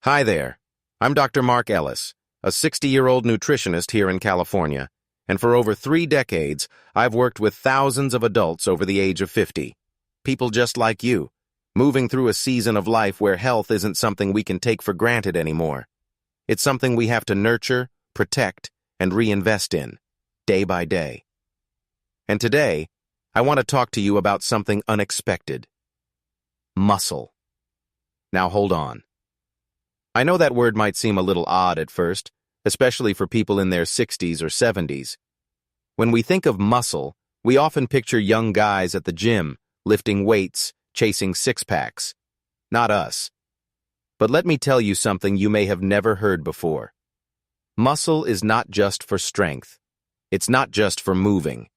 Hi there. I'm Dr. Mark Ellis, a 60-year-old nutritionist here in California, and for over 3 decades, I've worked with thousands of adults over the age of 50. People just like you, moving through a season of life where health isn't something we can take for granted anymore. It's something we have to nurture, protect, and reinvest in, day by day. And today, I want to talk to you about something unexpected. Muscle. Now hold on. I know that word might seem a little odd at first, especially for people in their 60s or 70s. When we think of muscle, we often picture young guys at the gym, lifting weights, chasing six-packs. Not us. But let me tell you something you may have never heard before. Muscle is not just for strength. It's not just for moving.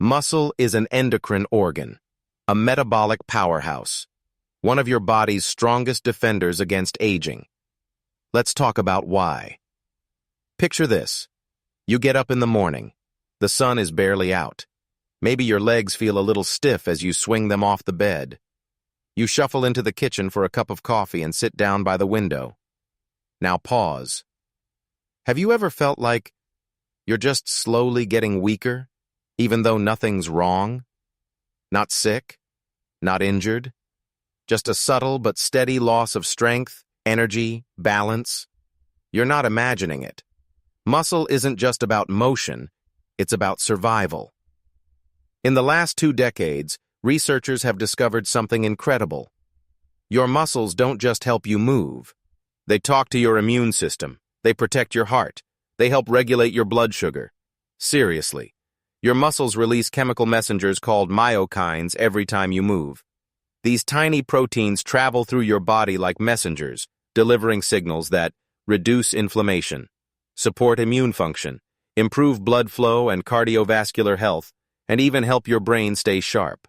Muscle is an endocrine organ, a metabolic powerhouse, one of your body's strongest defenders against aging. Let's talk about why. Picture this. You get up in the morning. The sun is barely out. Maybe your legs feel a little stiff as you swing them off the bed. You shuffle into the kitchen for a cup of coffee and sit down by the window. Now pause. Have you ever felt like you're just slowly getting weaker, even though nothing's wrong? Not sick? Not injured? Just a subtle but steady loss of strength, energy, balance? You're not imagining it. Muscle isn't just about motion, it's about survival. In the last 2 decades, researchers have discovered something incredible. Your muscles don't just help you move. They talk to your immune system. They protect your heart. They help regulate your blood sugar. Seriously, your muscles release chemical messengers called myokines every time you move. These tiny proteins travel through your body like messengers, delivering signals that reduce inflammation, support immune function, improve blood flow and cardiovascular health, and even help your brain stay sharp.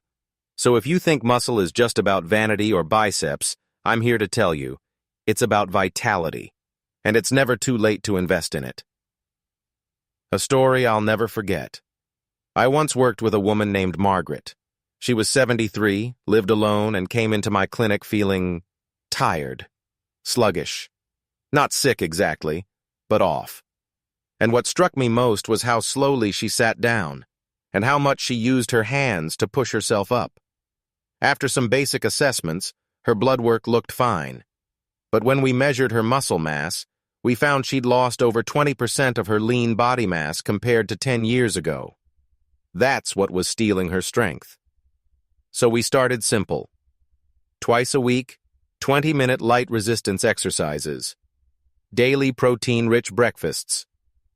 So if you think muscle is just about vanity or biceps, I'm here to tell you, it's about vitality, and it's never too late to invest in it. A story I'll never forget. I once worked with a woman named Margaret. She was 73, lived alone, and came into my clinic feeling tired, sluggish. Not sick exactly, but off. And what struck me most was how slowly she sat down, and how much she used her hands to push herself up. After some basic assessments, her blood work looked fine. But when we measured her muscle mass, we found she'd lost over 20% of her lean body mass compared to 10 years ago. That's what was stealing her strength. So we started simple. Twice a week, 20-minute light resistance exercises, daily protein-rich breakfasts,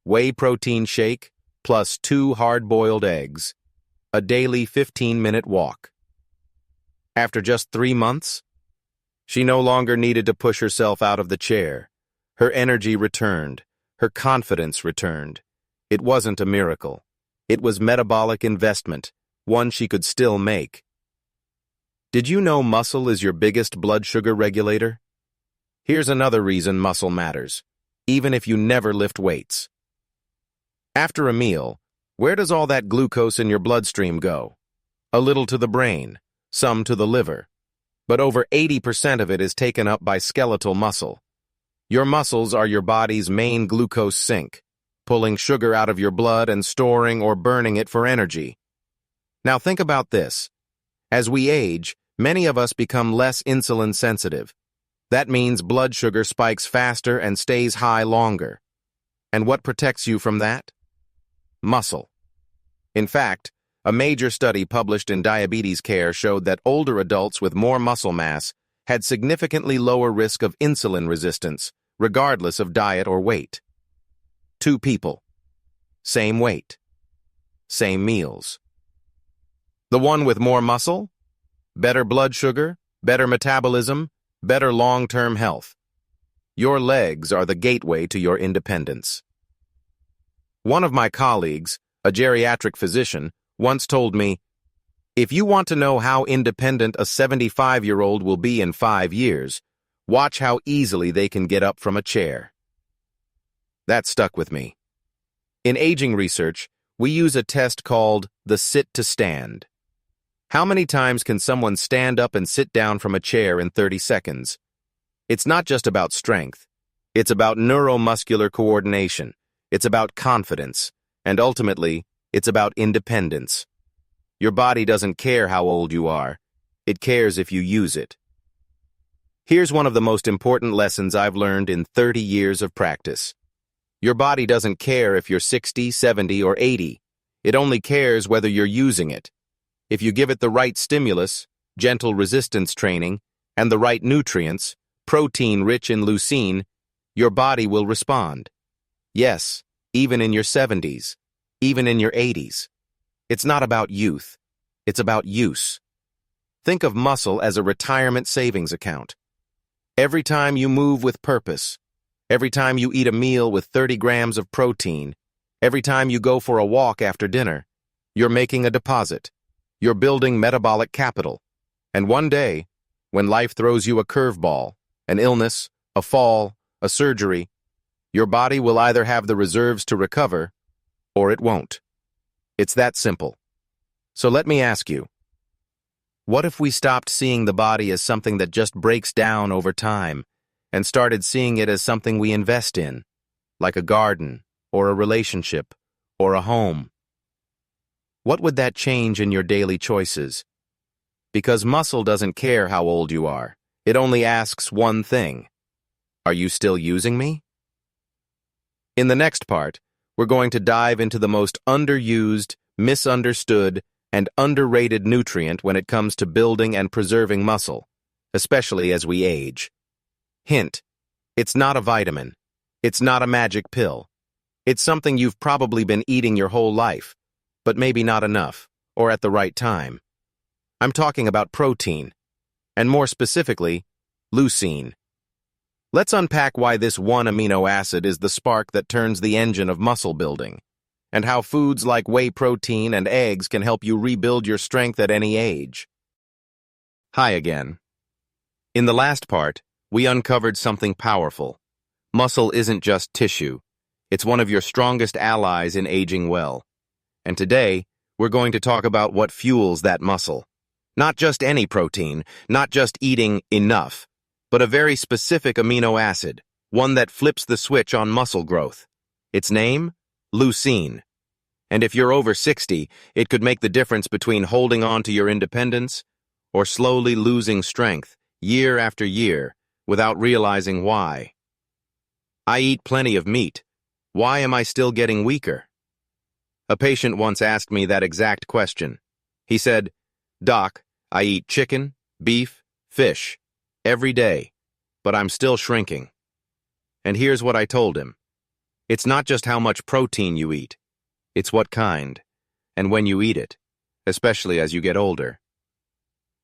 whey protein shake, plus 2 hard-boiled eggs, a daily 15-minute walk. After just 3 months, she no longer needed to push herself out of the chair. Her energy returned. Her confidence returned. It wasn't a miracle. It was metabolic investment, one she could still make. Did you know muscle is your biggest blood sugar regulator? Here's another reason muscle matters, even if you never lift weights. After a meal, where does all that glucose in your bloodstream go? A little to the brain, some to the liver, but over 80% of it is taken up by skeletal muscle. Your muscles are your body's main glucose sink, pulling sugar out of your blood and storing or burning it for energy. Now think about this. As we age, many of us become less insulin sensitive. That means blood sugar spikes faster and stays high longer. And what protects you from that? Muscle. In fact, a major study published in Diabetes Care showed that older adults with more muscle mass had significantly lower risk of insulin resistance, regardless of diet or weight. 2 people. Same weight. Same meals. The one with more muscle? Better blood sugar, better metabolism, better long-term health. Your legs are the gateway to your independence. One of my colleagues, a geriatric physician, once told me, "If you want to know how independent a 75-year-old will be in 5 years, watch how easily they can get up from a chair." That stuck with me. In aging research, we use a test called the sit-to-stand. How many times can someone stand up and sit down from a chair in 30 seconds? It's not just about strength, It's about neuromuscular coordination. It's about confidence. And ultimately, it's about independence. Your body doesn't care how old you are. It cares if you use it. Here's one of the most important lessons I've learned in 30 years of practice. Your body doesn't care if you're 60, 70, or 80. It only cares whether you're using it. If you give it the right stimulus, gentle resistance training, and the right nutrients, protein rich in leucine, your body will respond. Yes, even in your 70s, even in your 80s. It's not about youth. It's about use. Think of muscle as a retirement savings account. Every time you move with purpose, every time you eat a meal with 30 grams of protein, every time you go for a walk after dinner, you're making a deposit. You're building metabolic capital. And one day, when life throws you a curveball, an illness, a fall, a surgery, your body will either have the reserves to recover, or it won't. It's that simple. So let me ask you, what if we stopped seeing the body as something that just breaks down over time and started seeing it as something we invest in, like a garden, or a relationship, or a home? What would that change in your daily choices? Because muscle doesn't care how old you are. It only asks one thing. Are you still using me? In the next part, we're going to dive into the most underused, misunderstood, and underrated nutrient when it comes to building and preserving muscle, especially as we age. Hint: it's not a vitamin. It's not a magic pill. It's something you've probably been eating your whole life, but maybe not enough, or at the right time. I'm talking about protein, and more specifically, leucine. Let's unpack why this one amino acid is the spark that turns the engine of muscle building, and how foods like whey protein and eggs can help you rebuild your strength at any age. Hi again. In the last part, we uncovered something powerful. Muscle isn't just tissue. It's one of your strongest allies in aging well. And today, we're going to talk about what fuels that muscle. Not just any protein, not just eating enough, but a very specific amino acid, one that flips the switch on muscle growth. Its name? Leucine. And if you're over 60, it could make the difference between holding on to your independence or slowly losing strength year after year without realizing why. I eat plenty of meat. Why am I still getting weaker? A patient once asked me that exact question. He said, "Doc, I eat chicken, beef, fish every day, but I'm still shrinking." And here's what I told him. It's not just how much protein you eat. It's what kind, and when you eat it, especially as you get older.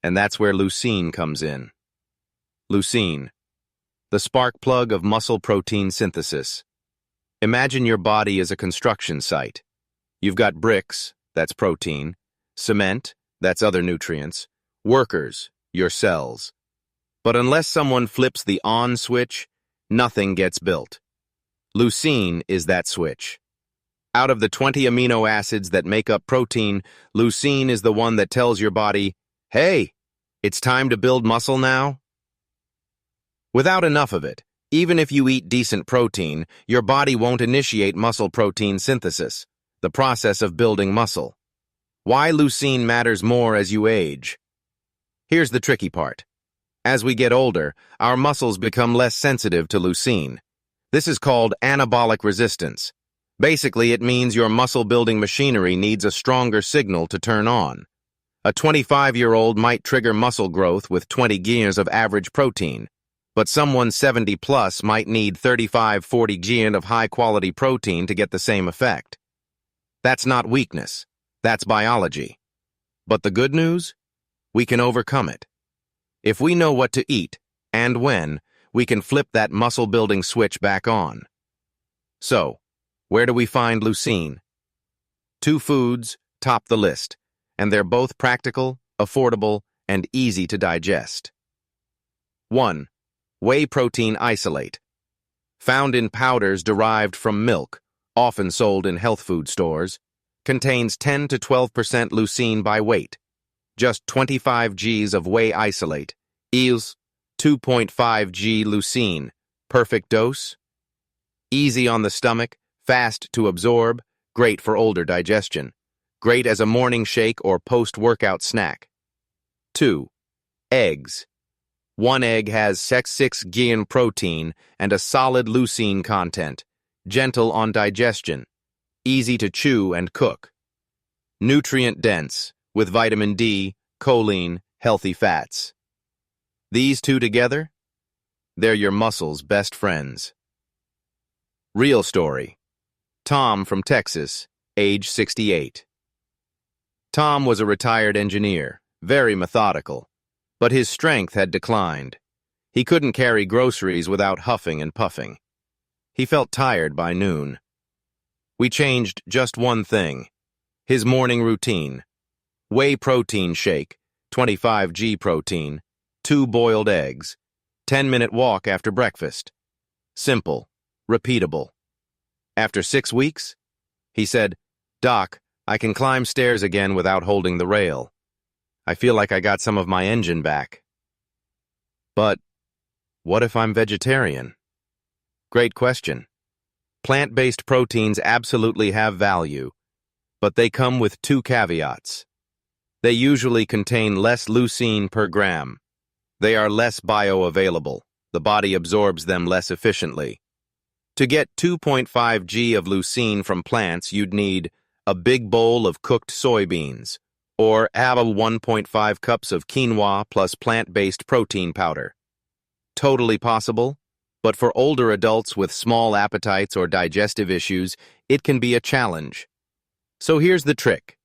And that's where leucine comes in. Leucine, the spark plug of muscle protein synthesis. Imagine your body as a construction site. You've got bricks, that's protein, cement, that's other nutrients, workers, your cells. But unless someone flips the on switch, nothing gets built. Leucine is that switch. Out of the 20 amino acids that make up protein, leucine is the one that tells your body, "Hey, it's time to build muscle now." Without enough of it, even if you eat decent protein, your body won't initiate muscle protein synthesis, the process of building muscle. Why leucine matters more as you age? Here's the tricky part. As we get older, our muscles become less sensitive to leucine. This is called anabolic resistance. Basically, it means your muscle-building machinery needs a stronger signal to turn on. A 25-year-old might trigger muscle growth with 20 grams of average protein, but someone 70-plus might need 35-40 grams of high-quality protein to get the same effect. That's not weakness. That's biology. But the good news? We can overcome it. If we know what to eat, and when, we can flip that muscle-building switch back on. So, where do we find leucine? Two foods top the list, and they're both practical, affordable, and easy to digest. 1. Whey protein isolate. Found in powders derived from milk, often sold in health food stores, contains 10 to 12% leucine by weight. Just 25 Gs of whey isolate yields 2.5 G leucine Perfect dose? Easy on the stomach, fast to absorb, great for older digestion. Great as a morning shake or post-workout snack. 2. Eggs. One egg has 6 protein and a solid leucine content, gentle on digestion, easy to chew and cook. Nutrient-dense, with vitamin D, choline, healthy fats. These two together? They're your muscle's best friends. Real story. Tom from Texas, age 68. Tom was a retired engineer, very methodical, but his strength had declined. He couldn't carry groceries without huffing and puffing. He felt tired by noon. We changed just one thing: his morning routine. Whey protein shake, 25g protein, 2 boiled eggs, 10-minute walk after breakfast. Simple, repeatable. After 6 weeks, he said, "Doc, I can climb stairs again without holding the rail. I feel like I got some of my engine back." But what if I'm vegetarian? Great question. Plant-based proteins absolutely have value, but they come with 2 caveats. They usually contain less leucine per gram. They are less bioavailable. The body absorbs them less efficiently. To get 2.5 g of leucine from plants, you'd need a big bowl of cooked soybeans, or add 1.5 cups of quinoa plus plant-based protein powder. Totally possible, but for older adults with small appetites or digestive issues, it can be a challenge. So here's the trick.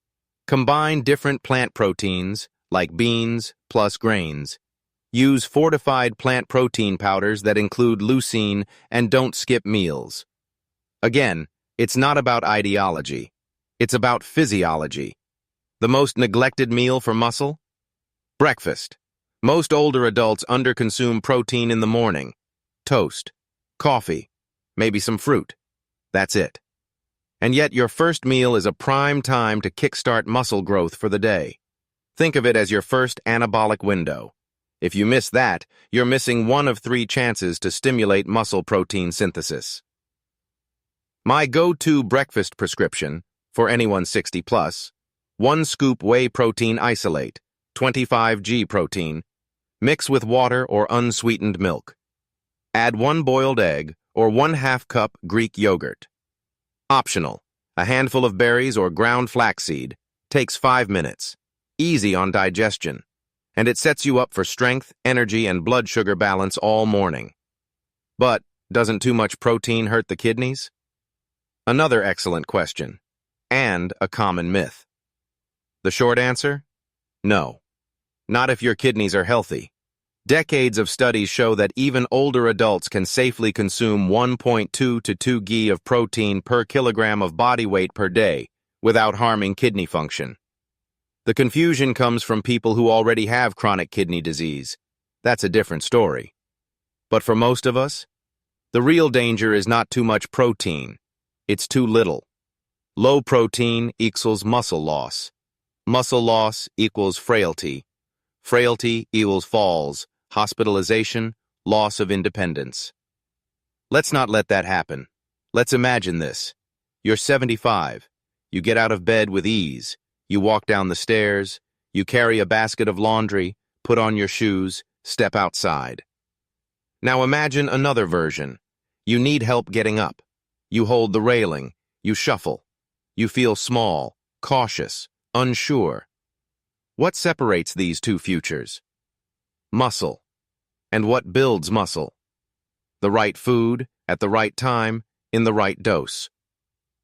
Combine different plant proteins, like beans plus grains. Use fortified plant protein powders that include leucine and don't skip meals. Again, it's not about ideology. It's about physiology. The most neglected meal for muscle? Breakfast. Most older adults underconsume protein in the morning. Toast, coffee, maybe some fruit. That's it. And yet your first meal is a prime time to kickstart muscle growth for the day. Think of it as your first anabolic window. If you miss that, you're missing one of 3 chances to stimulate muscle protein synthesis. My go-to breakfast prescription, for anyone 60 plus, 1 scoop whey protein isolate, 25g protein, mix with water or unsweetened milk. Add 1 boiled egg or 1/2 cup Greek yogurt. Optional, a handful of berries or ground flaxseed, takes 5 minutes, easy on digestion, and it sets you up for strength, energy, and blood sugar balance all morning. But doesn't too much protein hurt the kidneys? Another excellent question, and a common myth. The short answer? No. Not if your kidneys are healthy. Decades of studies show that even older adults can safely consume 1.2 to 2 g of protein per kilogram of body weight per day without harming kidney function. The confusion comes from people who already have chronic kidney disease. That's a different story. But for most of us, the real danger is not too much protein. It's too little. Low protein equals muscle loss. Muscle loss equals frailty. Frailty equals falls, hospitalization, loss of independence. Let's not let that happen. Let's imagine this. You're 75. You get out of bed with ease. You walk down the stairs. You carry a basket of laundry, put on your shoes, step outside. Now imagine another version. You need help getting up. You hold the railing. You shuffle. You feel small, cautious, unsure. What separates these 2 futures? Muscle. And what builds muscle? The right food, at the right time, in the right dose.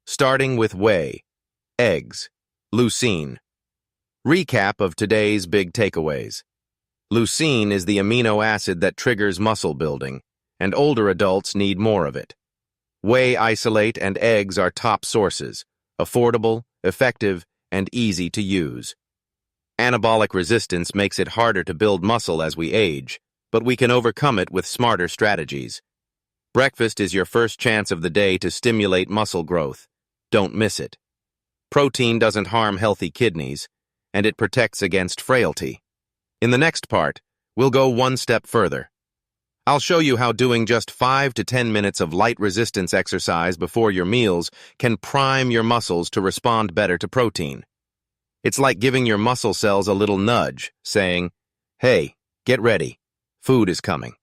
Starting with whey, eggs, leucine. Recap of today's big takeaways. Leucine is the amino acid that triggers muscle building, and older adults need more of it. Whey isolate and eggs are top sources, affordable, effective, and easy to use. Anabolic resistance makes it harder to build muscle as we age, but we can overcome it with smarter strategies. Breakfast is your first chance of the day to stimulate muscle growth. Don't miss it. Protein doesn't harm healthy kidneys, and it protects against frailty. In the next part, we'll go one step further. I'll show you how doing just 5 to 10 minutes of light resistance exercise before your meals can prime your muscles to respond better to protein. It's like giving your muscle cells a little nudge, saying, "Hey, get ready. Food is coming.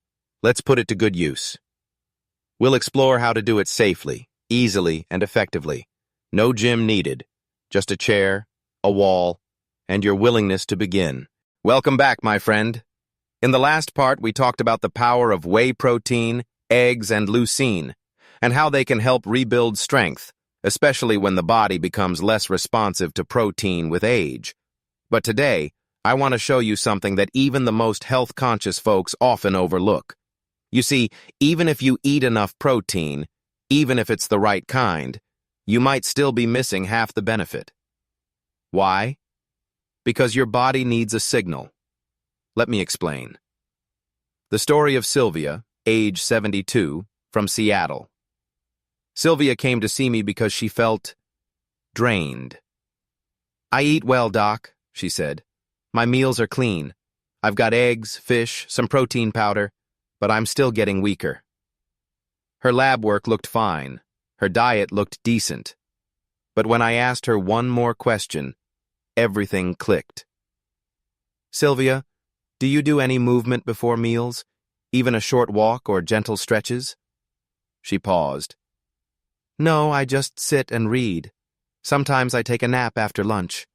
Let's put it to good use." We'll explore how to do it safely, easily, and effectively. No gym needed, just a chair, a wall, and your willingness to begin. Welcome back, my friend. In the last part, we talked about the power of whey protein, eggs, and leucine, and how they can help rebuild strength, especially when the body becomes less responsive to protein with age. But today, I want to show you something that even the most health-conscious folks often overlook. You see, even if you eat enough protein, even if it's the right kind, you might still be missing half the benefit. Why? Because your body needs a signal. Let me explain. The story of Sylvia, age 72, from Seattle. Sylvia came to see me because she felt drained. "I eat well, Doc," she said. "My meals are clean. I've got eggs, fish, some protein powder, but I'm still getting weaker." Her lab work looked fine. Her diet looked decent. But when I asked her one more question, everything clicked. "Sylvia, do you do any movement before meals, even a short walk or gentle stretches?" She paused. "No, I just sit and read. Sometimes I take a nap after lunch."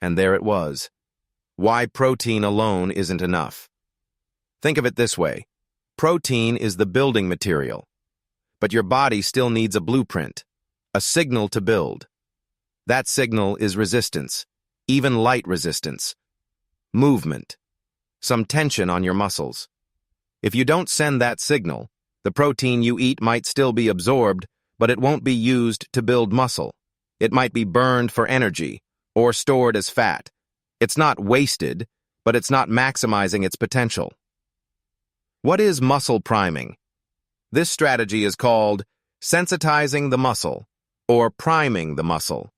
And there it was. Why protein alone isn't enough. Think of it this way. Protein is the building material, but your body still needs a blueprint, a signal to build. That signal is resistance, even light resistance. Movement, some tension on your muscles. If you don't send that signal, the protein you eat might still be absorbed, but it won't be used to build muscle. It might be burned for energy or stored as fat. It's not wasted, but it's not maximizing its potential. What is muscle priming? This strategy is called sensitizing the muscle or priming the muscle.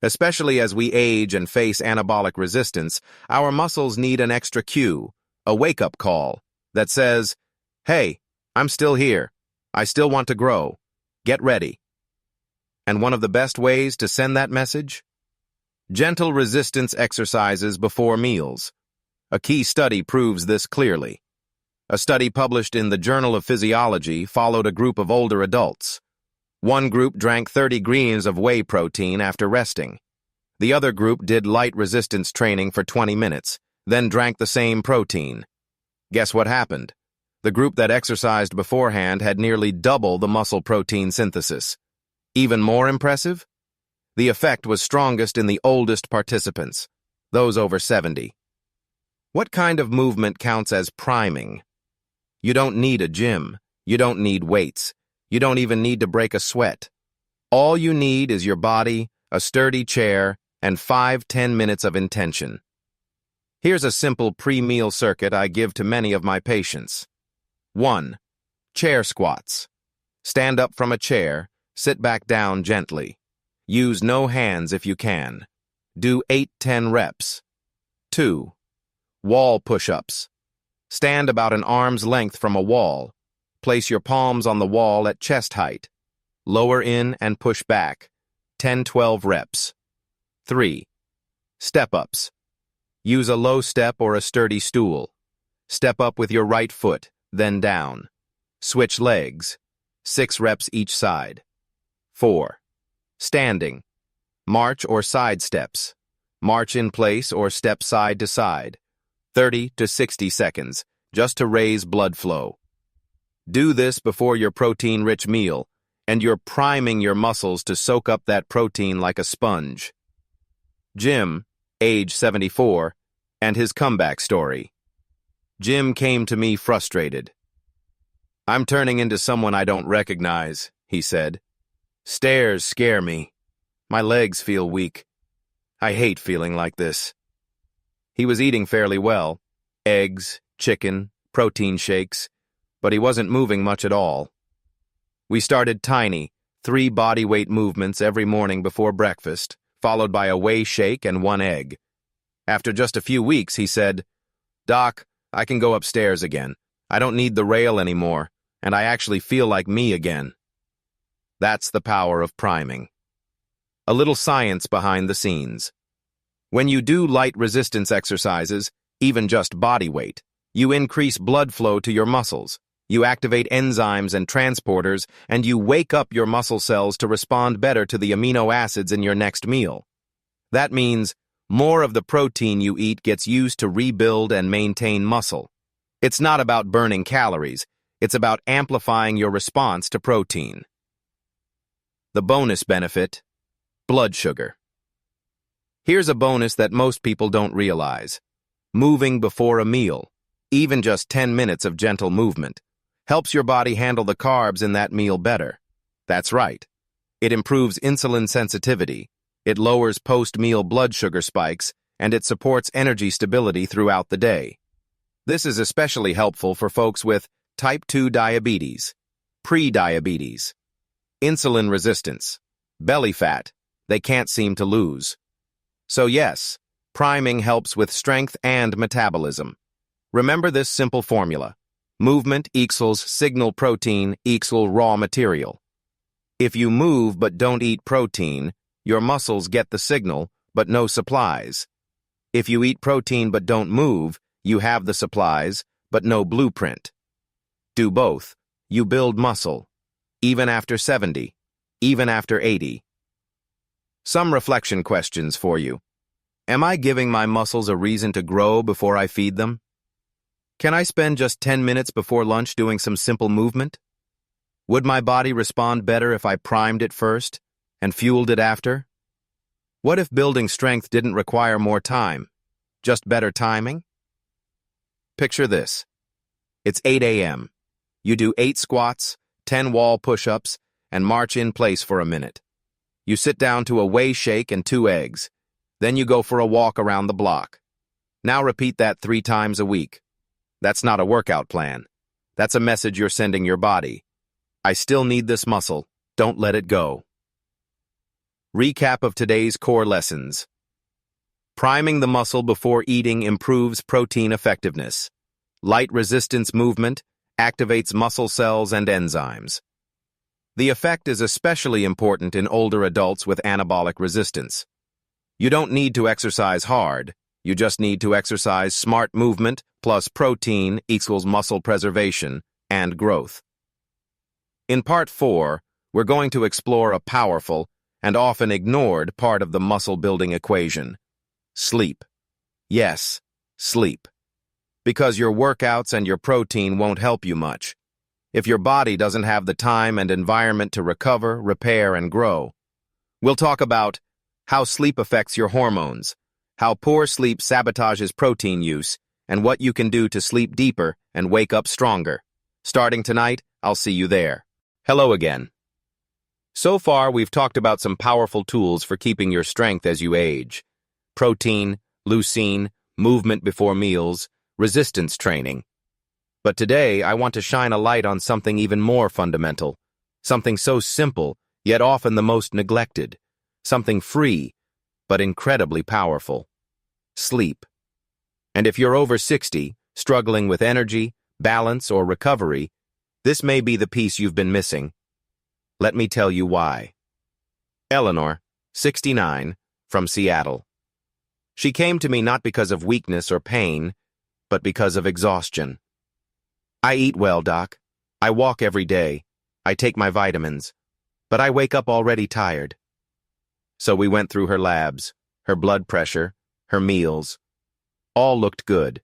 Especially as we age and face anabolic resistance, our muscles need an extra cue, a wake-up call, that says, "Hey, I'm still here. I still want to grow. Get ready." And one of the best ways to send that message? Gentle resistance exercises before meals. A key study proves this clearly. A study published in the Journal of Physiology followed a group of older adults. One group drank 30 grams of whey protein after resting. The other group did light resistance training for 20 minutes, then drank the same protein. Guess what happened? The group that exercised beforehand had nearly double the muscle protein synthesis. Even more impressive? The effect was strongest in the oldest participants, those over 70. What kind of movement counts as priming? You don't need a gym. You don't need weights. You don't even need to break a sweat. All you need is your body, a sturdy chair, and 5-10 minutes of intention. Here's a simple pre-meal circuit I give to many of my patients. 1. Chair squats. Stand up from a chair, sit back down gently. Use no hands if you can. Do 8-10 reps. 2. Wall push-ups. Stand about an arm's length from a wall. Place your palms on the wall at chest height. Lower in and push back. 10-12 reps. 3. Step-ups. Use a low step or a sturdy stool. Step up with your right foot, then down. Switch legs. 6 reps each side. 4. Standing. March or side steps. March in place or step side to side. 30 to 60 seconds, just to raise blood flow. Do this before your protein-rich meal, and you're priming your muscles to soak up that protein like a sponge. Jim, age 74, and his comeback story. Jim came to me frustrated. "I'm turning into someone I don't recognize," he said. "Stairs scare me. My legs feel weak. I hate feeling like this." He was eating fairly well, eggs, chicken, protein shakes, but he wasn't moving much at all. We started tiny, 3 bodyweight movements every morning before breakfast, followed by a whey shake and 1 egg. After just a few weeks, he said, "Doc, I can go upstairs again. I don't need the rail anymore, and I actually feel like me again. That's the power of priming. A little science behind the scenes. When you do light resistance exercises, even just body weight, you increase blood flow to your muscles, you activate enzymes and transporters, and you wake up your muscle cells to respond better to the amino acids in your next meal. That means more of the protein you eat gets used to rebuild and maintain muscle. It's not about burning calories, it's about amplifying your response to protein. The bonus benefit: blood sugar. Here's a bonus that most people don't realize. Moving before a meal, even just 10 minutes of gentle movement, helps your body handle the carbs in that meal better. That's right. It improves insulin sensitivity, it lowers post-meal blood sugar spikes, and it supports energy stability throughout the day. This is especially helpful for folks with type 2 diabetes, pre-diabetes, insulin resistance, belly fat they can't seem to lose. So yes, priming helps with strength and metabolism. Remember this simple formula. Movement equals signal protein equals raw material. If you move but don't eat protein, your muscles get the signal but no supplies. If you eat protein but don't move, you have the supplies but no blueprint. Do both. You build muscle, even after 70, even after 80. Some reflection questions for you. Am I giving my muscles a reason to grow before I feed them? Can I spend just 10 minutes before lunch doing some simple movement? Would my body respond better if I primed it first and fueled it after? What if building strength didn't require more time, just better timing? Picture this. It's 8 a.m. You do 8 squats, 10 wall push-ups, and march in place for a minute. You sit down to a whey shake and 2 eggs. Then you go for a walk around the block. Now repeat that 3 times a week. That's not a workout plan. That's a message you're sending your body. I still need this muscle. Don't let it go. Recap of today's core lessons. Priming the muscle before eating improves protein effectiveness. Light resistance movement activates muscle cells and enzymes. The effect is especially important in older adults with anabolic resistance. You don't need to exercise hard. You just need to exercise smart movement plus protein equals muscle preservation and growth. In Part 4, we're going to explore a powerful and often ignored part of the muscle-building equation: sleep. Yes, sleep. Because your workouts and your protein won't help you much if your body doesn't have the time and environment to recover, repair, and grow. We'll talk about how sleep affects your hormones, how poor sleep sabotages protein use, and what you can do to sleep deeper and wake up stronger. Starting tonight, I'll see you there. Hello again. So far, we've talked about some powerful tools for keeping your strength as you age: protein, leucine, movement before meals, resistance training. But today, I want to shine a light on something even more fundamental, something so simple, yet often the most neglected, something free, but incredibly powerful: sleep. And if you're over 60, struggling with energy, balance, or recovery, this may be the piece you've been missing. Let me tell you why. Eleanor, 69, from Seattle. She came to me not because of weakness or pain, but because of exhaustion. I eat well, Doc. I walk every day. I take my vitamins. But I wake up already tired. So we went through her labs, her blood pressure, her meals. All looked good.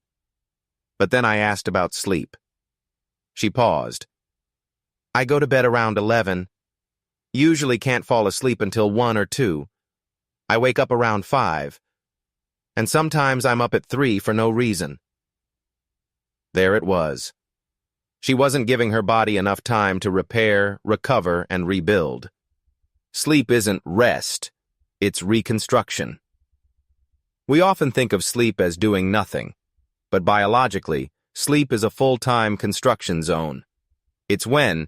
But then I asked about sleep. She paused. I go to bed around 11. Usually can't fall asleep until 1 or 2. I wake up around 5. And sometimes I'm up at 3 for no reason. There it was. She wasn't giving her body enough time to repair, recover, and rebuild. Sleep isn't rest, it's reconstruction. We often think of sleep as doing nothing, but biologically, sleep is a full-time construction zone. It's when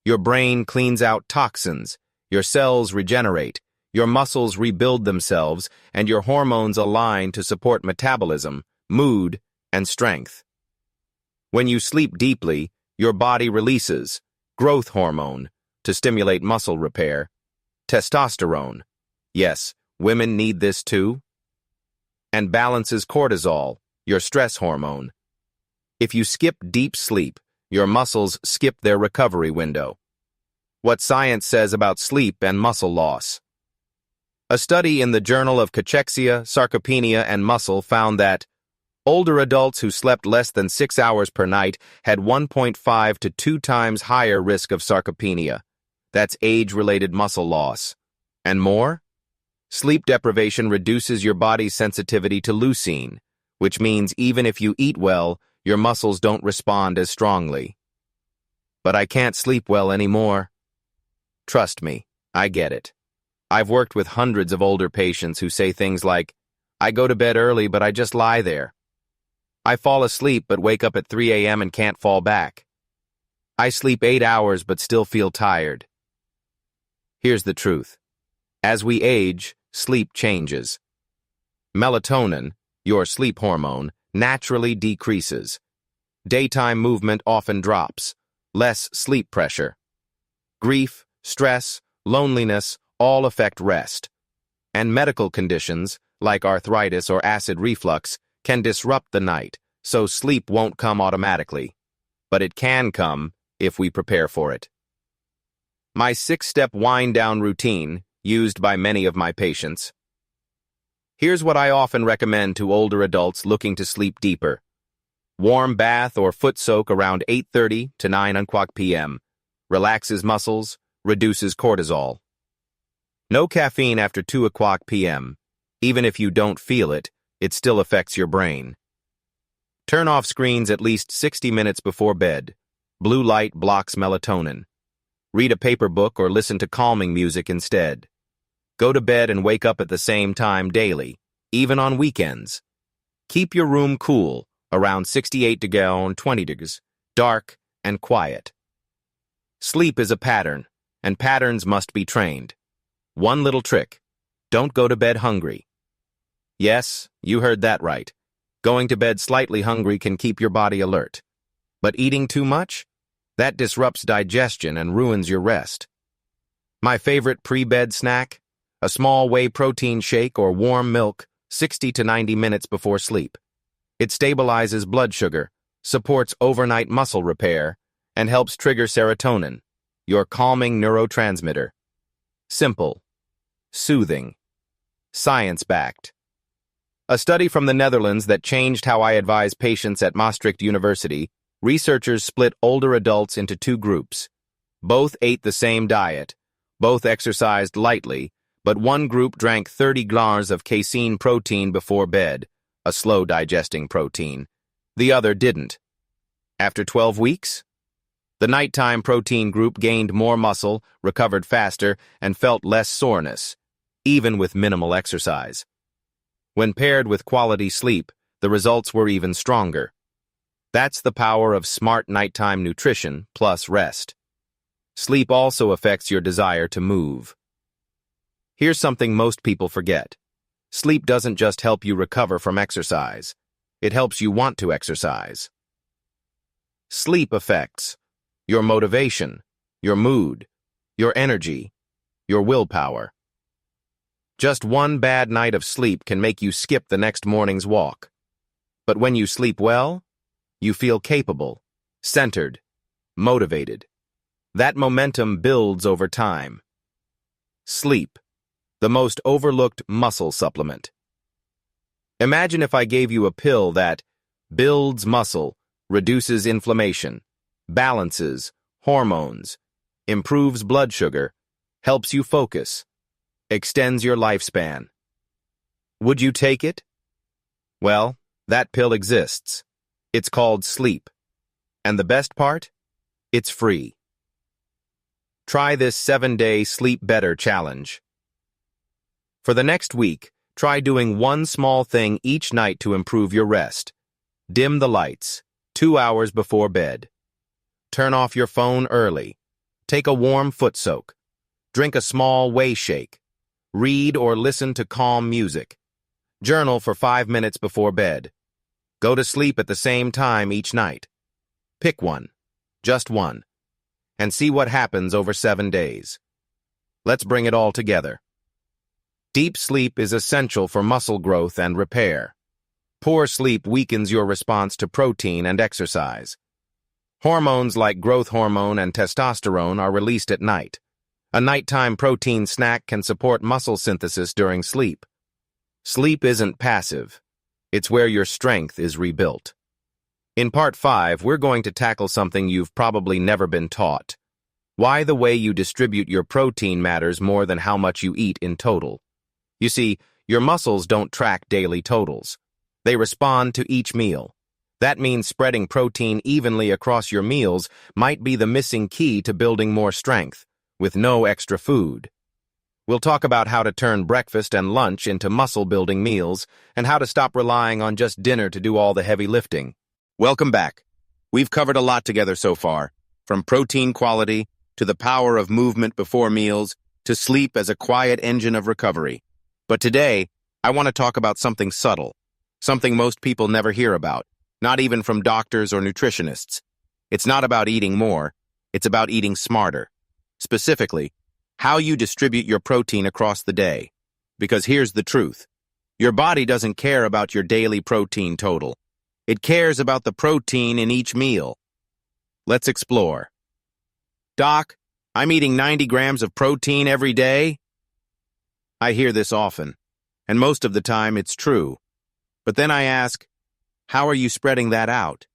your brain cleans out toxins, your cells regenerate, your muscles rebuild themselves, and your hormones align to support metabolism, mood, and strength. When you sleep deeply, your body releases growth hormone to stimulate muscle repair, testosterone. Yes, women need this too. And balances cortisol, your stress hormone. If you skip deep sleep, your muscles skip their recovery window. What science says about sleep and muscle loss. A study in the Journal of Cachexia, Sarcopenia, and Muscle found that older adults who slept less than 6 hours per night had 1.5 to 2 times higher risk of sarcopenia. That's age-related muscle loss. And more? Sleep deprivation reduces your body's sensitivity to leucine, which means even if you eat well, your muscles don't respond as strongly. But I can't sleep well anymore. Trust me, I get it. I've worked with hundreds of older patients who say things like, I go to bed early, but I just lie there. I fall asleep, but wake up at 3 a.m. and can't fall back. I sleep 8 hours, but still feel tired. Here's the truth. As we age, sleep changes. Melatonin, your sleep hormone, naturally decreases. Daytime movement often drops. Less sleep pressure. Grief, stress, loneliness all affect rest. And medical conditions, like arthritis or acid reflux, can disrupt the night, so sleep won't come automatically. But it can come if we prepare for it. My 6-step wind-down routine, used by many of my patients. Here's what I often recommend to older adults looking to sleep deeper. Warm bath or foot soak around 8:30 to 9 p.m. Relaxes muscles, reduces cortisol. No caffeine after 2 p.m. Even if you don't feel it, it still affects your brain. Turn off screens at least 60 minutes before bed. Blue light blocks melatonin. Read a paper book or listen to calming music instead. Go to bed and wake up at the same time daily, even on weekends. Keep your room cool, around 68 to 20 degrees, dark and quiet. Sleep is a pattern, and patterns must be trained. One little trick: don't go to bed hungry. Yes, you heard that right. Going to bed slightly hungry can keep your body alert. But eating too much? That disrupts digestion and ruins your rest. My favorite pre-bed snack? A small whey protein shake or warm milk 60 to 90 minutes before sleep. It stabilizes blood sugar, supports overnight muscle repair, and helps trigger serotonin, your calming neurotransmitter. Simple. Soothing. Science-backed. A study from the Netherlands that changed how I advise patients at Maastricht University, researchers split older adults into 2 groups. Both ate the same diet, both exercised lightly, but one group drank 30 grams of casein protein before bed, a slow-digesting protein. The other didn't. After 12 weeks, the nighttime protein group gained more muscle, recovered faster, and felt less soreness, even with minimal exercise. When paired with quality sleep, the results were even stronger. That's the power of smart nighttime nutrition plus rest. Sleep also affects your desire to move. Here's something most people forget. Sleep doesn't just help you recover from exercise. It helps you want to exercise. Sleep affects your motivation, your mood, your energy, your willpower. Just one bad night of sleep can make you skip the next morning's walk. But when you sleep well, you feel capable, centered, motivated. That momentum builds over time. Sleep, the most overlooked muscle supplement. Imagine if I gave you a pill that builds muscle, reduces inflammation, balances hormones, improves blood sugar, helps you focus, extends your lifespan. Would you take it? Well, that pill exists. It's called sleep. And the best part? It's free. Try this 7-day Sleep Better challenge. For the next week, try doing one small thing each night to improve your rest. Dim the lights, 2 hours before bed. Turn off your phone early. Take a warm foot soak. Drink a small whey shake. Read or listen to calm music. Journal for 5 minutes before bed. Go to sleep at the same time each night. Pick one, just one, and see what happens over 7 days. Let's bring it all together. Deep sleep is essential for muscle growth and repair. Poor sleep weakens your response to protein and exercise. Hormones like growth hormone and testosterone are released at night. A nighttime protein snack can support muscle synthesis during sleep. Sleep isn't passive. It's where your strength is rebuilt. In Part 5, we're going to tackle something you've probably never been taught. Why the way you distribute your protein matters more than how much you eat in total. You see, your muscles don't track daily totals. They respond to each meal. That means spreading protein evenly across your meals might be the missing key to building more strength, with no extra food. We'll talk about how to turn breakfast and lunch into muscle-building meals and how to stop relying on just dinner to do all the heavy lifting. Welcome back. We've covered a lot together so far, from protein quality to the power of movement before meals to sleep as a quiet engine of recovery. But today, I want to talk about something subtle, something most people never hear about, not even from doctors or nutritionists. It's not about eating more, it's about eating smarter. Specifically, how you distribute your protein across the day. Because here's the truth. Your body doesn't care about your daily protein total. It cares about the protein in each meal. Let's explore. Doc, I'm eating 90 grams of protein every day. I hear this often, and most of the time it's true. But then I ask, how are you spreading that out?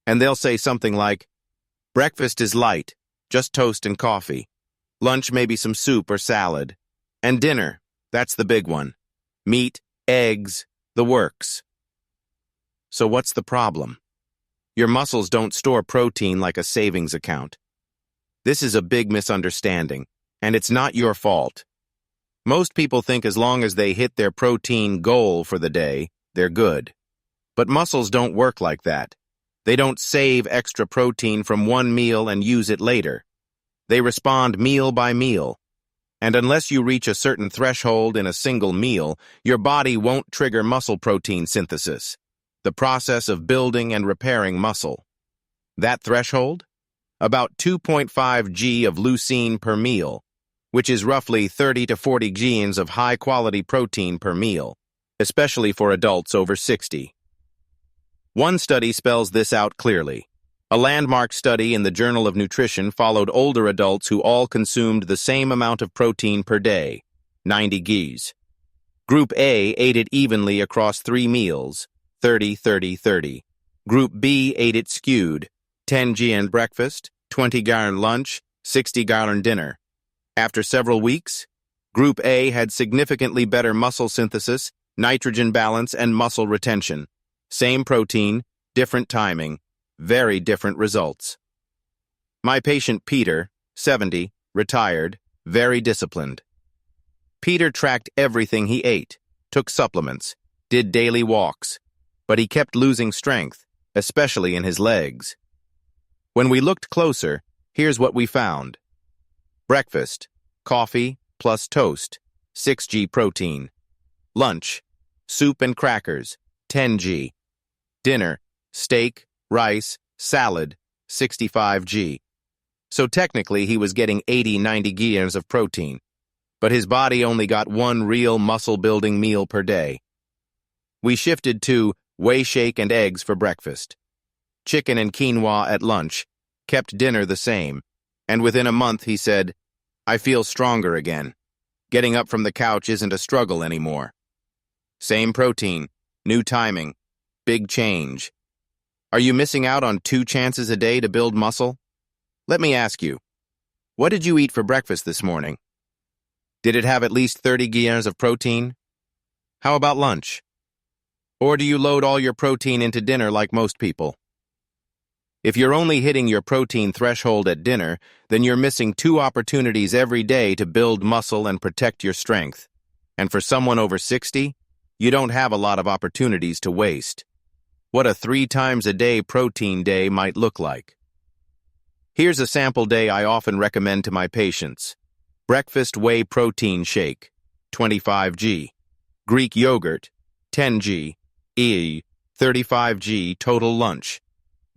And they'll say something like, breakfast is light, just toast and coffee. Lunch maybe some soup or salad. And dinner, that's the big one. Meat, eggs, the works. So what's the problem? Your muscles don't store protein like a savings account. This is a big misunderstanding, and it's not your fault. Most people think as long as they hit their protein goal for the day, they're good. But muscles don't work like that. They don't save extra protein from one meal and use it later. They respond meal by meal. And unless you reach a certain threshold in a single meal, your body won't trigger muscle protein synthesis, the process of building and repairing muscle. That threshold? About 2.5 g of leucine per meal, which is roughly 30 to 40 grams of high-quality protein per meal, especially for adults over 60. One study spells this out clearly. A landmark study in the Journal of Nutrition followed older adults who all consumed the same amount of protein per day, 90 grams. Group A ate it evenly across 3 meals, 30, 30, 30. Group B ate it skewed, 10 grams breakfast, 20 grams lunch, 60 grams dinner. After several weeks, Group A had significantly better muscle synthesis, nitrogen balance, and muscle retention. Same protein, different timing, very different results. My patient Peter, 70, retired, very disciplined. Peter tracked everything he ate, took supplements, did daily walks, but he kept losing strength, especially in his legs. When we looked closer, here's what we found. Breakfast, coffee plus toast, 6 g protein. Lunch, soup and crackers, 10 g. Dinner, steak, rice, salad, 65 g. So technically he was getting 80-90 grams of protein, but his body only got one real muscle-building meal per day. We shifted to whey shake and eggs for breakfast, chicken and quinoa at lunch, kept dinner the same, and within a month he said, I feel stronger again. Getting up from the couch isn't a struggle anymore. Same protein, new timing, big change. Are you missing out on 2 chances a day to build muscle? Let me ask you, what did you eat for breakfast this morning? Did it have at least 30 grams of protein? How about lunch? Or do you load all your protein into dinner like most people? If you're only hitting your protein threshold at dinner, then you're missing 2 opportunities every day to build muscle and protect your strength. And for someone over 60, you don't have a lot of opportunities to waste. What a 3 times a day protein day might look like. Here's a sample day I often recommend to my patients. Breakfast whey protein shake, 25 g. Greek yogurt, 10 g. 35 g total lunch.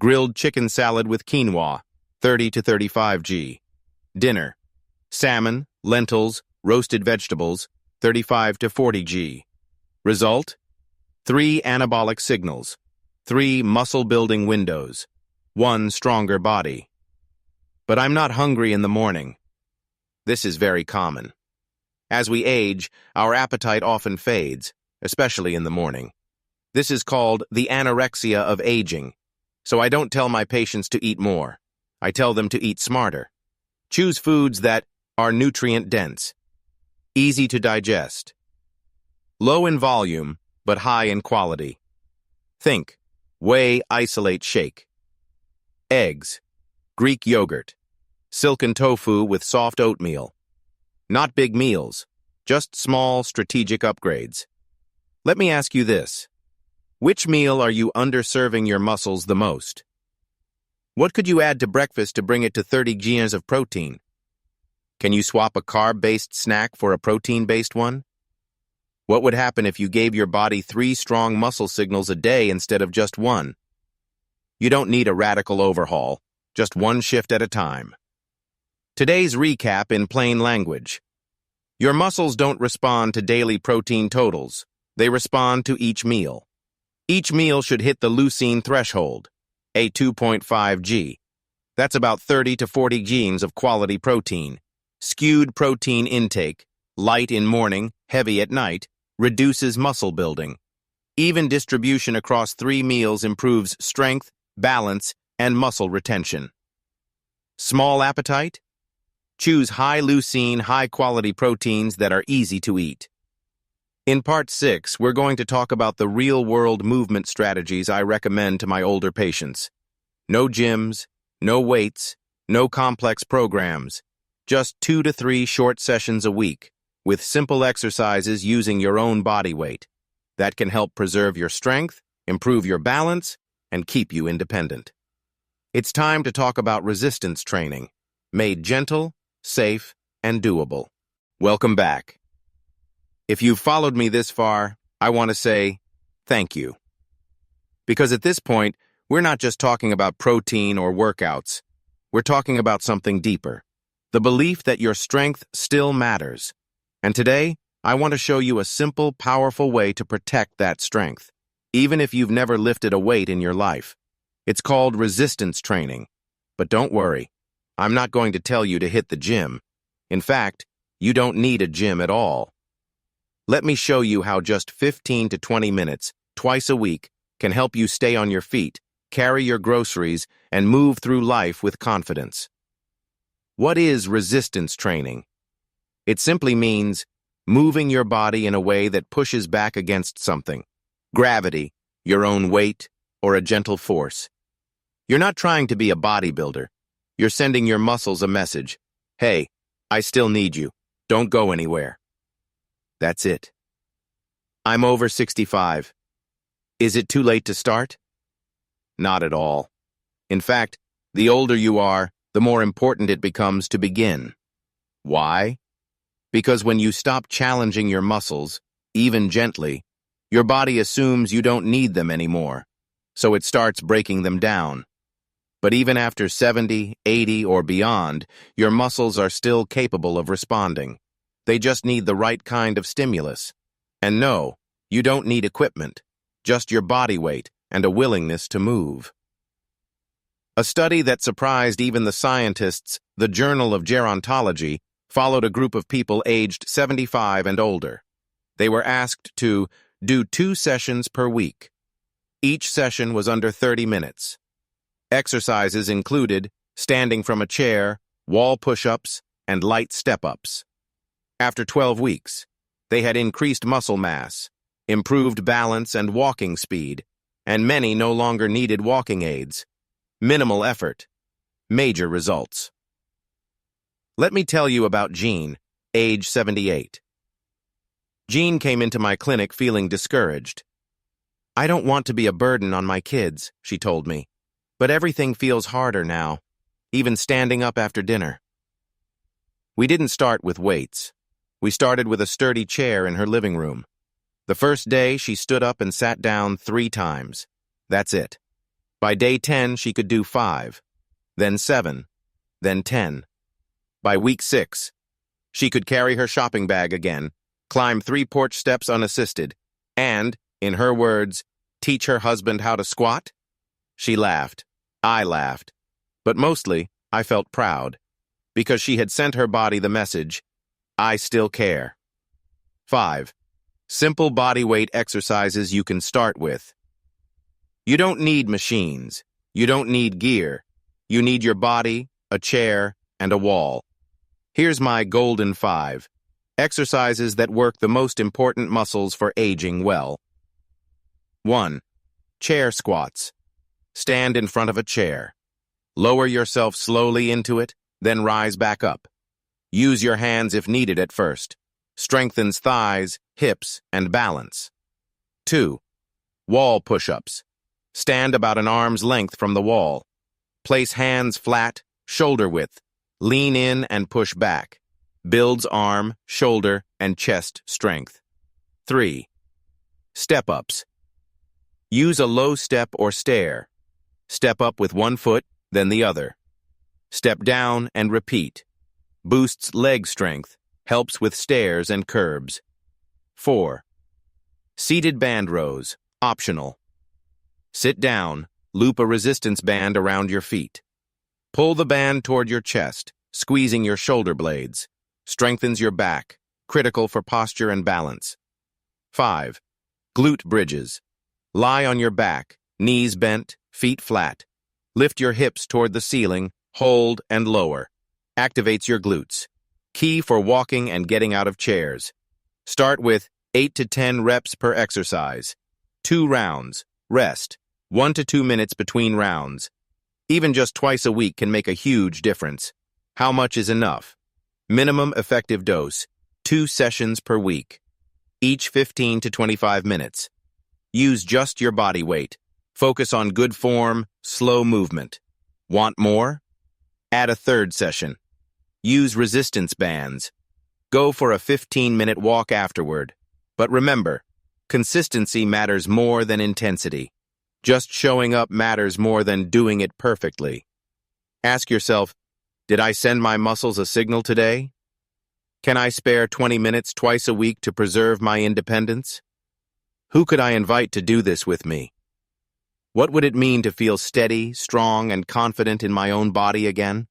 grilled chicken salad with quinoa, 30 to 35 g. Dinner, salmon, lentils, roasted vegetables, 35 to 40 g. Result, 3 anabolic signals, 3 muscle-building windows, 1 stronger body. But I'm not hungry in the morning. This is very common. As we age, our appetite often fades, especially in the morning. This is called the anorexia of aging. So I don't tell my patients to eat more. I tell them to eat smarter. Choose foods that are nutrient-dense, easy to digest, low in volume, but high in quality. Think, whey isolate shake, eggs, Greek yogurt, silken tofu with soft oatmeal. Not big meals, just small strategic upgrades. Let me ask you this. Which meal are you underserving your muscles the most? What could you add to breakfast to bring it to 30 grams of protein? Can you swap a carb-based snack for a protein-based one? What would happen if you gave your body 3 strong muscle signals a day instead of just 1? You don't need a radical overhaul, just 1 shift at a time. Today's recap in plain language. Your muscles don't respond to daily protein totals. They respond to each meal. Each meal should hit the leucine threshold, a 2.5 g. That's about 30 to 40 grams of quality protein. Skewed protein intake, light in morning, heavy at night, reduces muscle building. Even distribution across 3 meals improves strength, balance, and muscle retention. Small appetite? Choose high leucine, high-quality proteins that are easy to eat. In Part 6, we're going to talk about the real-world movement strategies I recommend to my older patients. No gyms, no weights, no complex programs. Just 2 to 3 short sessions a week, with simple exercises using your own body weight. That can help preserve your strength, improve your balance, and keep you independent. It's time to talk about resistance training, made gentle, safe, and doable. Welcome back. If you've followed me this far, I want to say thank you. Because at this point, we're not just talking about protein or workouts. We're talking about something deeper. The belief that your strength still matters. And today, I want to show you a simple, powerful way to protect that strength, even if you've never lifted a weight in your life. It's called resistance training. But don't worry, I'm not going to tell you to hit the gym. In fact, you don't need a gym at all. Let me show you how just 15 to 20 minutes, twice a week, can help you stay on your feet, carry your groceries, and move through life with confidence. What is resistance training? It simply means moving your body in a way that pushes back against something. Gravity, your own weight, or a gentle force. You're not trying to be a bodybuilder. You're sending your muscles a message. Hey, I still need you. Don't go anywhere. That's it. I'm over 65. Is it too late to start? Not at all. In fact, the older you are, the more important it becomes to begin. Why? Because when you stop challenging your muscles, even gently, your body assumes you don't need them anymore, so it starts breaking them down. But even after 70, 80, or beyond, your muscles are still capable of responding. They just need the right kind of stimulus. And no, you don't need equipment, just your body weight and a willingness to move. A study that surprised even the scientists, the Journal of Gerontology, followed a group of people aged 75 and older. They were asked to do 2 sessions per week. Each session was under 30 minutes. Exercises included standing from a chair, wall push-ups, and light step-ups. After 12 weeks, they had increased muscle mass, improved balance and walking speed, and many no longer needed walking aids. Minimal effort, major results. Let me tell you about Jean, age 78. Jean came into my clinic feeling discouraged. I don't want to be a burden on my kids, she told me, but everything feels harder now, even standing up after dinner. We didn't start with weights. We started with a sturdy chair in her living room. The first day, she stood up and sat down 3 times. That's it. By day 10, she could do 5, then 7, then 10. By week 6, she could carry her shopping bag again, climb 3 porch steps unassisted, and, in her words, teach her husband how to squat? She laughed. I laughed. But mostly, I felt proud, because she had sent her body the message, I still care. 5. Simple body weight exercises you can start with. You don't need machines. You don't need gear. You need your body, a chair, and a wall. Here's my golden 5. Exercises that work the most important muscles for aging well. 1. Chair squats. Stand in front of a chair. Lower yourself slowly into it, then rise back up. Use your hands if needed at first. Strengthens thighs, hips, and balance. 2. Wall push-ups. Stand about an arm's length from the wall. Place hands flat, shoulder width. Lean in and push back. Builds arm, shoulder, and chest strength. 3. Step-ups. Use a low step or stair. Step up with one foot, then the other. Step down and repeat. Boosts leg strength, helps with stairs and curbs. 4. Seated band rows, optional. Sit down, loop a resistance band around your feet. Pull the band toward your chest, squeezing your shoulder blades. Strengthens your back, critical for posture and balance. 5. Glute bridges. Lie on your back, knees bent, feet flat. Lift your hips toward the ceiling, hold and lower. Activates your glutes. Key for walking and getting out of chairs. Start with 8 to 10 reps per exercise. 2 rounds. Rest. 1 to 2 minutes between rounds. Even just twice a week can make a huge difference. How much is enough? Minimum effective dose, 2 sessions per week. Each 15 to 25 minutes. Use just your body weight. Focus on good form, slow movement. Want more? Add a 3rd session. Use resistance bands. Go for a 15-minute walk afterward. But remember, consistency matters more than intensity. Just showing up matters more than doing it perfectly. Ask yourself, did I send my muscles a signal today? Can I spare 20 minutes twice a week to preserve my independence? Who could I invite to do this with me? What would it mean to feel steady, strong, and confident in my own body again?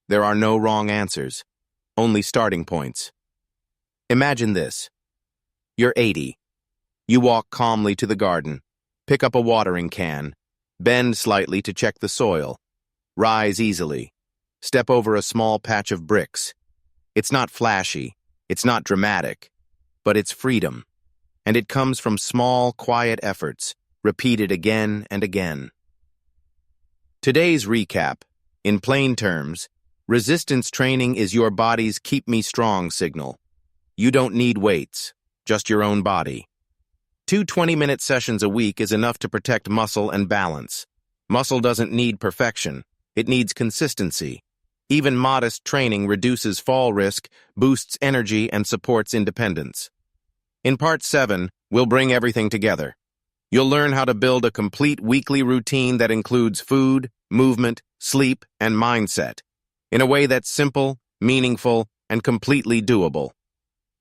There are no wrong answers, only starting points. Imagine this. You're 80. You walk calmly to the garden, pick up a watering can, bend slightly to check the soil, rise easily, step over a small patch of bricks. It's not flashy, it's not dramatic, but it's freedom. And it comes from small, quiet efforts, repeated again and again. Today's recap, in plain terms, resistance training is your body's keep me strong signal. You don't need weights, just your own body. 2 20-minute sessions a week is enough to protect muscle and balance. Muscle doesn't need perfection, it needs consistency. Even modest training reduces fall risk, boosts energy, and supports independence. In Part 7, we'll bring everything together. You'll learn how to build a complete weekly routine that includes food, movement, sleep, and mindset, in a way that's simple, meaningful, and completely doable.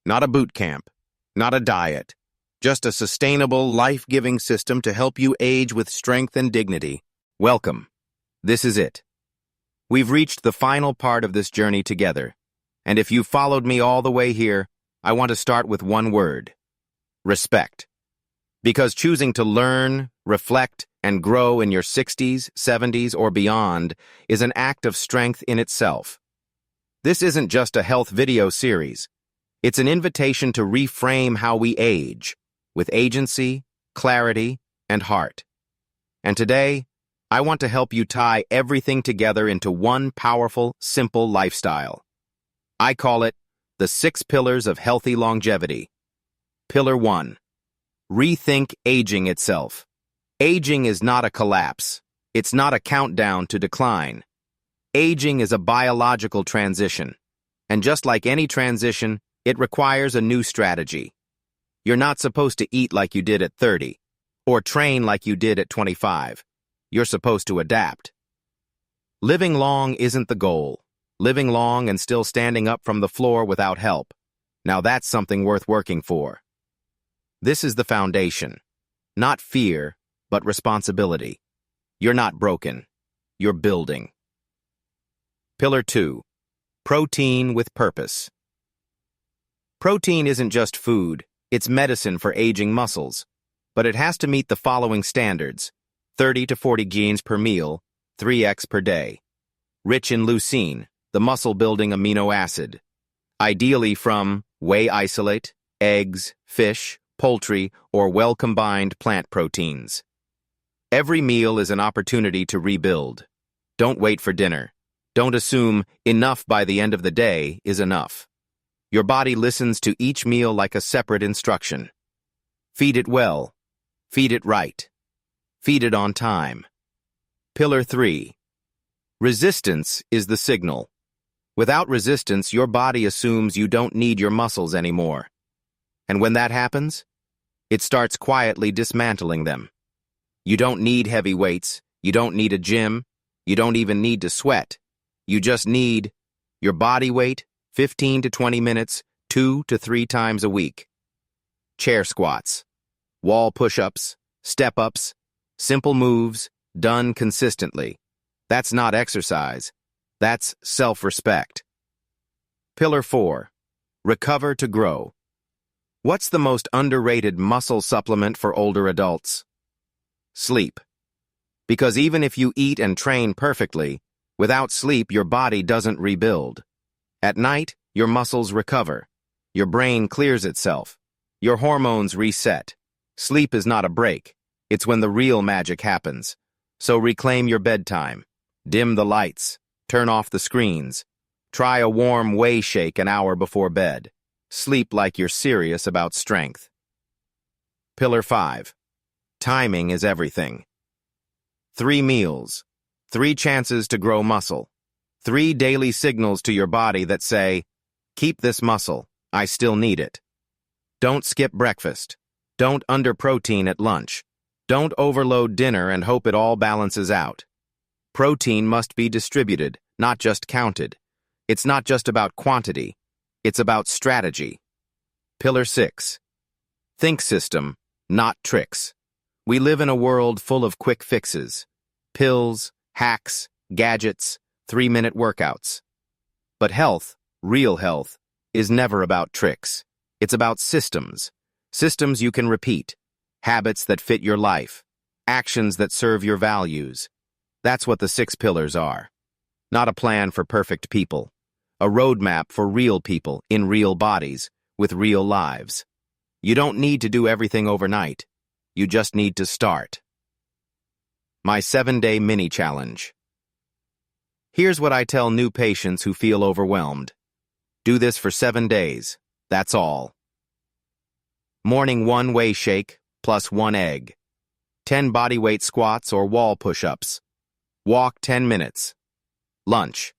Not a boot camp, not a diet, just a sustainable, life-giving system to help you age with strength and dignity. Welcome. This is it. We've reached the final part of this journey together, and if you've followed me all the way here, I want to start with one word: respect. Because choosing to learn, reflect, and grow in your 60s, 70s, or beyond is an act of strength in itself. This isn't just a health video series. It's an invitation to reframe how we age, with agency, clarity, and heart. And today, I want to help you tie everything together into one powerful, simple lifestyle. I call it the 6 pillars of healthy longevity. Pillar 1. Rethink aging itself. Aging is not a collapse. It's not a countdown to decline. Aging is a biological transition. And just like any transition, it requires a new strategy. You're not supposed to eat like you did at 30, or train like you did at 25. You're supposed to adapt. Living long isn't the goal. Living long and still standing up from the floor without help. Now that's something worth working for. This is the foundation. Not fear, but responsibility. You're not broken. You're building. Pillar 2. Protein with purpose. Protein isn't just food, it's medicine for aging muscles. But it has to meet the following standards: 30 to 40 grams per meal, 3x per day. Rich in leucine, the muscle-building amino acid. Ideally from whey isolate, eggs, fish, poultry, or well-combined plant proteins. Every meal is an opportunity to rebuild. Don't wait for dinner. Don't assume enough by the end of the day is enough. Your body listens to each meal like a separate instruction. Feed it well. Feed it right. Feed it on time. Pillar 3. Resistance is the signal. Without resistance, your body assumes you don't need your muscles anymore. And when that happens, it starts quietly dismantling them. You don't need heavy weights. You don't need a gym. You don't even need to sweat. You just need your body weight, 15 to 20 minutes, 2 to 3 times a week. Chair squats, wall push-ups, step-ups, simple moves, done consistently. That's not exercise. That's self-respect. Pillar 4. Recover to grow. What's the most underrated muscle supplement for older adults? Sleep. Because even if you eat and train perfectly, without sleep your body doesn't rebuild. At night, your muscles recover. Your brain clears itself. Your hormones reset. Sleep is not a break. It's when the real magic happens. So reclaim your bedtime. Dim the lights. Turn off the screens. Try a warm whey shake an hour before bed. Sleep like you're serious about strength. Pillar 5. Timing is everything. 3 meals. 3 chances to grow muscle. 3 daily signals to your body that say, keep this muscle, I still need it. Don't skip breakfast. Don't under-protein at lunch. Don't overload dinner and hope it all balances out. Protein must be distributed, not just counted. It's not just about quantity. It's about strategy. Pillar 6. Think system, not tricks. We live in a world full of quick fixes. Pills, hacks, gadgets, 3-minute workouts. But health, real health, is never about tricks. It's about systems. Systems you can repeat. Habits that fit your life. Actions that serve your values. That's what the 6 pillars are. Not a plan for perfect people. A roadmap for real people in real bodies with real lives. You don't need to do everything overnight. You just need to start. My 7-day mini challenge. Here's what I tell new patients who feel overwhelmed. Do this for 7 days. That's all. Morning 1 whey shake plus 1 egg. 10 bodyweight squats or wall push-ups. Walk 10 minutes. Lunch.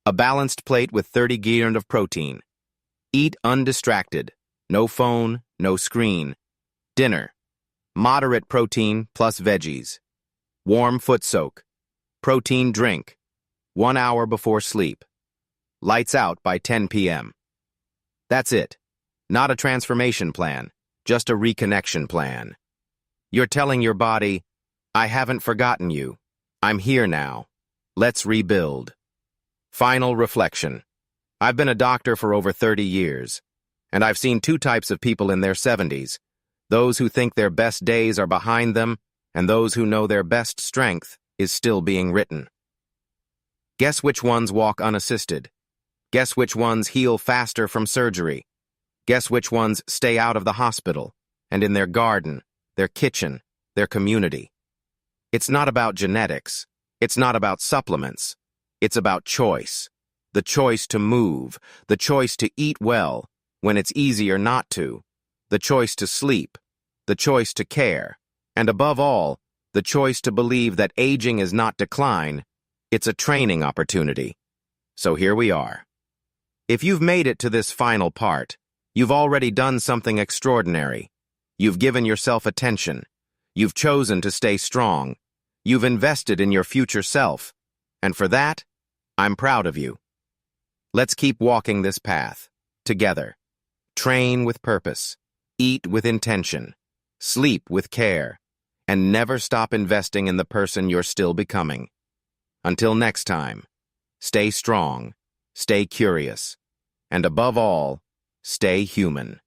A balanced plate with 30 grams of protein. Eat undistracted. No phone, no screen. Dinner. Moderate protein plus veggies. Warm foot soak. Protein drink. 1 hour before sleep. Lights out by 10 p.m. That's it. Not a transformation plan, just a reconnection plan. You're telling your body, I haven't forgotten you. I'm here now. Let's rebuild. Final reflection. I've been a doctor for over 30 years, and I've seen 2 types of people in their 70s. Those who think their best days are behind them, and those who know their best strength is still being written. Guess which ones walk unassisted? Guess which ones heal faster from surgery? Guess which ones stay out of the hospital and in their garden, their kitchen, their community? It's not about genetics. It's not about supplements. It's about choice. The choice to move, the choice to eat well when it's easier not to, the choice to sleep, the choice to care, and above all, the choice to believe that aging is not decline, it's a training opportunity. So here we are. If you've made it to this final part, you've already done something extraordinary. You've given yourself attention. You've chosen to stay strong. You've invested in your future self, and for that, I'm proud of you. Let's keep walking this path, together. Train with purpose, eat with intention, sleep with care, and never stop investing in the person you're still becoming. Until next time, stay strong, stay curious, and above all, stay human.